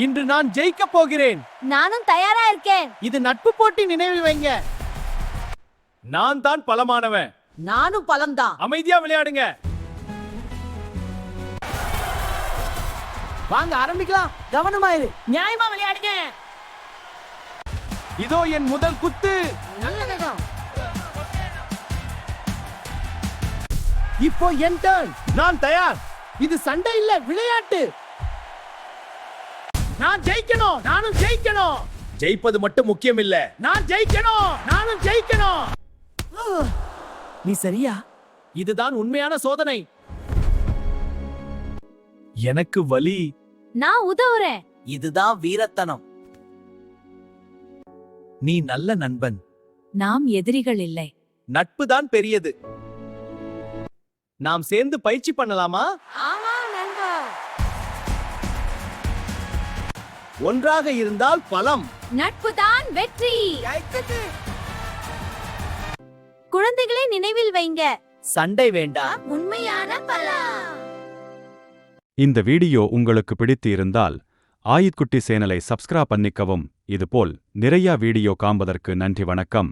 இன்று நான் ஜெயிக்க போகிறேன். நானும் தயாரா இருக்கேன். இது நட்பு போட்டி, நினைவில் வைங்க. நான் தான் பலமானவன். நானும் பலம்தான். அமைதியா விளையாடுங்க. வாங்க ஆரம்பிக்கலாம். கவனமாயிரு. நியாயமா விளையாடுங்க. இதோ என் முதல் குத்து. நல்ல வேகம். இப்போ என் டர்ன். நான் தயார். இது சண்டை இல்ல, விளையாட்டு. நான் ஜெயிக்கணும். நானும் ஜெயிக்கணும். ஜெயிப்பது மட்டும் முக்கியம் இல்ல, நான் ஜெயிக்கணும். நானும் ஜெயிக்கணும். நீ சரியா? இதுதான் உண்மையான சோதனை. எனக்கு வலி. நான் உதவுறேன். இதுதான் வீரத்தனம். நீ நல்ல நண்பன். நாம் எதிரிகள் இல்லை. நட்பு தான் பெரியது. நாம் சேர்ந்து பயிற்சி பண்ணலாமா? ஆமா நண்பா. ஒன்றாக இருந்தால் பலம். நட்பு தான் வெற்றி. குழந்தைகளை நினைவில் வைங்க. சண்டை வேண்டாம். உண்மையான பலம். இந்த வீடியோ உங்களுக்கு பிடித்து இருந்தால் ஆயுட்குட்டி சேனலை சப்ஸ்கிரைப் பண்ணிக்கவும். இதுபோல் நிறைய வீடியோ காண்பதற்கு நன்றி. வணக்கம்.